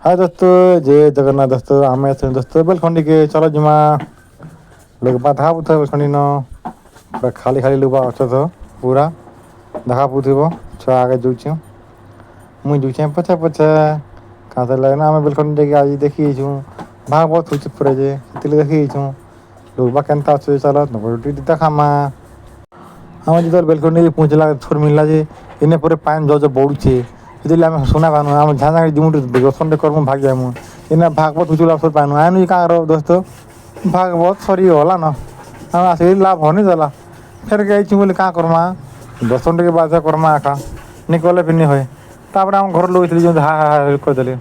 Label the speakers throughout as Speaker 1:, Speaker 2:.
Speaker 1: हाय दोस्तों, जय जगन्नाथ दोस्तों। आम दोस्तों बेलखंडी के चलो जिमा लोग बाधा बुथ बेलखंडी न पूरा खाली खाली लोग अच तो पूरा देखा पुथब छुआ आगे जुचे मुई जुचे पछे पछे कहाँ लगना आम बेलखंडी आज देखी भाग बहुत हो पूरा जे देखी लोग बा के चलो देखामा आम जो बेलखंडी पहुँचला थोर मिलला जे इन पर पान जो बढ़ुचे आम सुना पानु आम झाँझा जिमु दर्शन कर्म भाग जामु इन भागवत उचुला सर पानु आनु क्या दोस्त भागवत सरी गला न आम आस लाभ हनी देला फेर गई बोले क्या करमा दर्शन टे बाध्य करमा आखा नहीं कले फिर नहीं हुए आम घर लोग हा हा करदे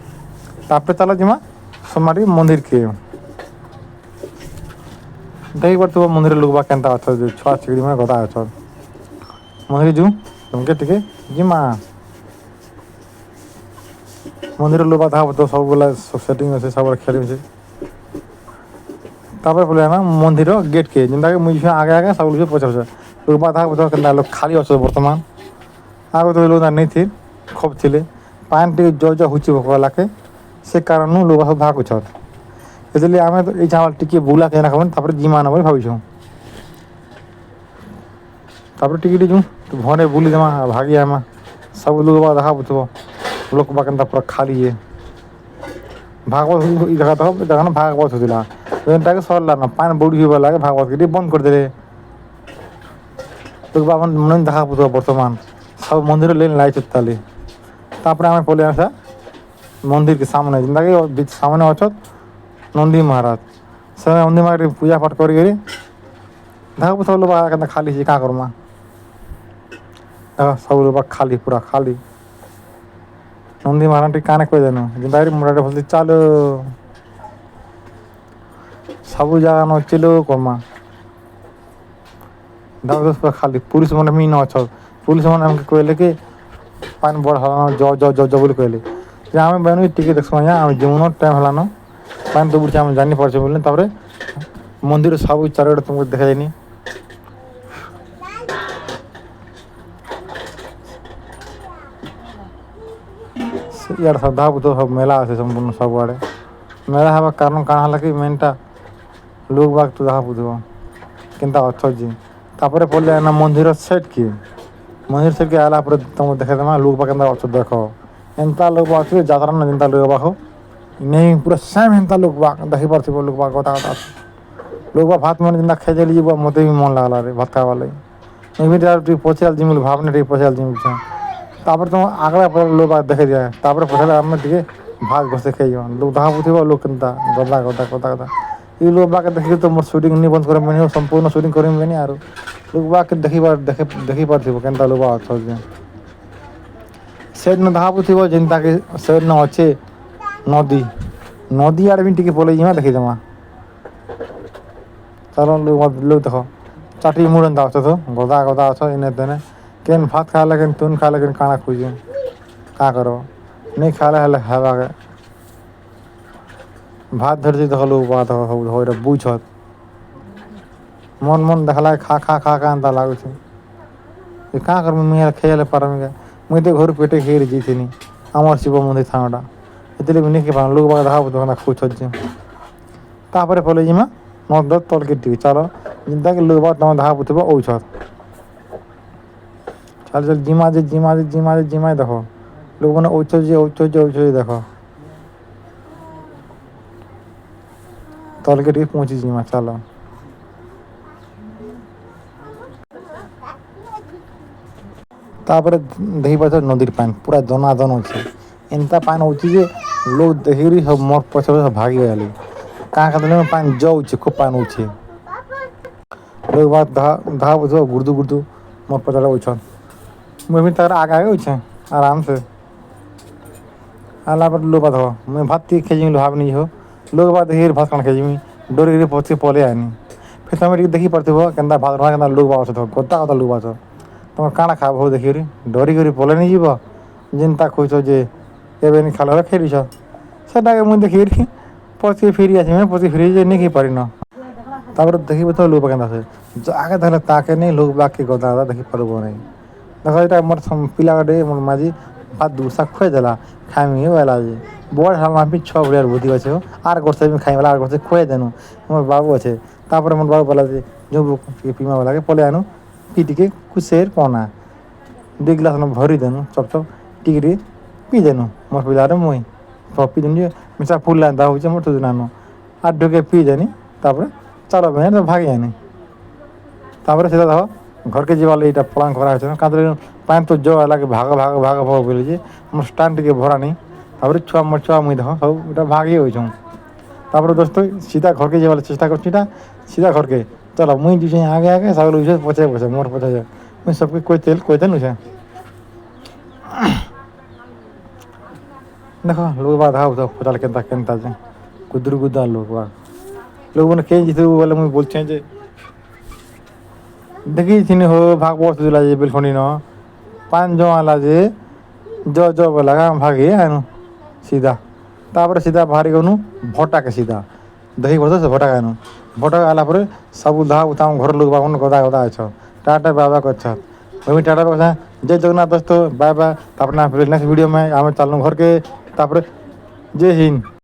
Speaker 1: चल जिमा सोमारी मंदिर के देख पार मंदिर लोग बा के छुआ छिड़ी में गदा अच्छ मंदिर जू तुमके टिके जिमा मंदिर लोग था तो सब बोला सेटिंग अच्छे सब खेल बोले ना मंदिर गेट के जिनका कि मुझे आगे आगे सब लोग पछे पछे लोग था के लोग खाली अच्छे बर्तमान आगे तो लोग नहीं थी खूब थे पान टे जो जो हुची भोकला के से कारण लोग सब भाग इसलिए आम तो ये चावल टिके बुला के रखा जिमा ना भाई टिके जू तो घरे बुली देमा भागी आमा सब लोग देखा बुझब लोक बा पूरा खाली है भागवत जगह तो जगह भागवत होता जेनटा सरला ना पान बुड़ी हुआ लगे भागवत के बंद कर दे लोग बा मन देखा बुझब बर्तमान सब मंदिर लेन लाई ताली आम पड़े आसा मंदिर के सामने जेनटा कि सामने अच्छ नंदी महाराज से नंदी महाराज पूजा पाठ कर देखा सब लोग खाली है क्या करमा सब लोग खाली पूरा खाली नंदी महाराज काने कह देनु जिंदा मुंडा बोलते चलो सब जगह न चलो कमा पूरा खाली पुलिस मैंने मीन अच्छ पुलिस मैंने कहले कि पान बड़ जो जो जो जो बोले कहले आम बहन टिके देख जीवन टाइम है पान तो बुढ़ी आम जानी पार्चे बोले मंदिर सब चारिटे तुमको देखा जानी यार श्रद्धा बुद्ध सब मेला अच्छे संपूर्ण सब आड़े मेला हवा कारण कहाँ है कि मेनटा लोग बाग तो देखा बुझब केनता अच्छ जी पड़े ना मंदिर सेट किए मंदिर सेट के आला तुम देखे देमा लोग बाग केनता अच्छ देख एंता लोग अच्छे जात्रा ना जेनता लोग बाग नहीं पूरा सेम एंता लोग बाग देखी पार्थ लोग बाग गता लोग बा भात मन जेनता खेजे ली मत भी मन लगला रे भात खावा लगे पचे जिम भावने टे पचे जिम तुम आगला पर लोग देखे दिया पछाड़े आम टे भाग घसे खाई लोग देखा बुझब लोग के गदा गदा गदा गदा ये लोग बाके देखिए तो मोर शूटिंग नहीं बंद कर संपूर्ण शूटिंग करें आरो लोग बाके देखी पार्थिव के लोग अच्छे सेड न देखा बुझब जेनता कि सेड न अच्छे नदी नदी आड़े भी टिके पलि देखीदेमा चलो लोग देख चाटी मुड़ अच्छ तो गदा गदा अच्छ इने तेने केन भात खा लेकिन तुन खा लेकिन काना खोजे क्या करो नहीं खा ले हवा के भात धरती देख लोग बात हो बुझत मन मन देखला खा खा खा खा एंता लगे क्या कर मुझे खेल पारमी मुझे तो घर पेटे खेल जीती आमर शिव मंदिर थाना इसलिए नहीं खेपा लोग देखा बुझे खुश अच्छे पड़े जिमा नद तल के टी चलो जिनता कि लोग तुम देखा बुझब औछत चल चल जिमा जे जिमा जे जिमा जे जिमा देख लोग मैंने औछ देख तल के टी पहुँची जिमा चलो देखी पास नदी पान पूरा जनाजन अच्छे एंता पान होची लोग देखी सब मोर पछे पछे भागी गए कहाँ खाते पान जाऊे खूब पान उछे लोग बात धा बुझ गुर्दू गुर्दू मोर पछाड़े उछन मुझे भी आगे आगे उछे आराम से आला पर लोग बात मुझे भात खेजी भाव नहीं हो लोग बात देखिए भात खाना खेजी डोरी गिरी पचे पले आनी फिर तुम देखी पड़ती के भात के लोग बात गदा गदा लोग बात तुम काଣା खाब हो देखिए डरी पले नहीं जीव जिनता खुश जे एवं नहीं खाल खेल से मुझे देखिए पचे फिर आस पचे फिर नहीं पारि न देखिए तो लोग के आगे देखे ताके नहीं लोग बाग के गदा गदा देखी पार्ब नहीं देख यहाँ मोर पिला मोर माझी ଭାତ ଦୁସା ଖୁଆଇ ଦେଲା ଖାଇମି ବୋଇଲା ଯେ ବଡ଼ ହେଲା ବି ଛୁଆ ଭଳିଆର ବୁଦ୍ଧି ଅଛେ ହୋ ଆର୍ ବର୍ଷେ ବି ଖାଇବାଲା ଆର୍ ବର୍ଷେ ଖୁଆଇ ଦେନୁ ମୋର ବାବୁ ଅଛେ ତାପରେ ମୋର ବାବୁ ବୋଲା ଯେ ଯେଉଁ ଟିକେ ପିଇମା ବୋଲାକେ ପଲେଇ ଆନୁ ପି ଟିକେ କୁସେର ପନା 2 ଗ୍ଲାସ୍ ଭରି ଦେନୁ ଚପ୍ ଚପ୍ ଟିକେ ଟିକେ ପିଇ ଦେନୁ ମୋର ପିଲାରେ ମୁଇଁ ପିଇ ଦେନୁ ଯେ ମିଶା ଫୁଲ ଏନ୍ତା ହଉଛେ ମୋର ତ ନାନ ଆର୍ ଢୁକେ ପିଇ ଦେନି ତାପରେ ଚାଲ ଭାଇ ଭାଗି ଆନି ତାପରେ ସେଟା ଦେଖ ଘରକେ ଯିବା ଲାଗି ଏଇଟା ପଳାଙ୍ଗ କରା ହେଇଛି କାଁରେ ପାଣି ତ ଜ ହେଲା କି ଭାଗ ବୋଲିି ଯେ ମୋର ଷ୍ଟାଣ୍ଡ ଟିକେ ଭରାନି ତାପରେ ଛୁଆ ମୁଇଁ ଦେଖ ସବୁ ଏଇଟା ଭାଗ ହେଇ ଯାଉଛନ୍ ତାପରେ ଦୋସ୍ତ ସିଧା ଘରକେ ଯିବାର ଚେଷ୍ଟା କରୁଛି ଏଇଟା ସିଧା ଘରକେ ଚାଲ ମୁଇଁ ଯୁଛେ ଆଗେ ସାଗଲ ପଛେ ମୋର ପଛେ ମୁଇଁ ସବକେ କହିତେ ନୁଛେ ଦେଖ ଲୋକ ବା ପଚାର କେନ୍ତା ଯେ କୁଦରୁ କୁଦା ଲୋକ ବା ଲୋକମାନେ କେହି ଜିତବୁ ବୋଲେ ମୁଇଁ ବୋଲଛେ ଯେ ଦେଖିଥିନି ହୋ ଭାଗ ବସୁଥିଲା ଯେ ବେଲଖଣ୍ଡି ନ 5 ଜଣ ହେଲା ଯେ ବୋଲା ଭାଗି ଆନୁ ସିଧା ତାପରେ ସିଧା ବାହାରି ଗନୁ ଭଟାକେ ସିଧା ଦହି ବସ ସେ ଭଟା ଖାଇନୁ ଭଟା ହେଲା ପରେ ସବୁ ଧାମ ଘର ଲୋକ ବାନ ଗଦା ଅଛ ଟାଟା ବାବା ଅଛ ଟାଟା ଜୟ ଜଗନ୍ନାଥ ଦୋସ୍ତ ବାଏ ବାଏ ତାପରେ नेक्स्ट वीडियो में ଆମେ ଚାଲୁ ଘରକେ ତାପରେ ଜୟ ହିନ୍ଦ।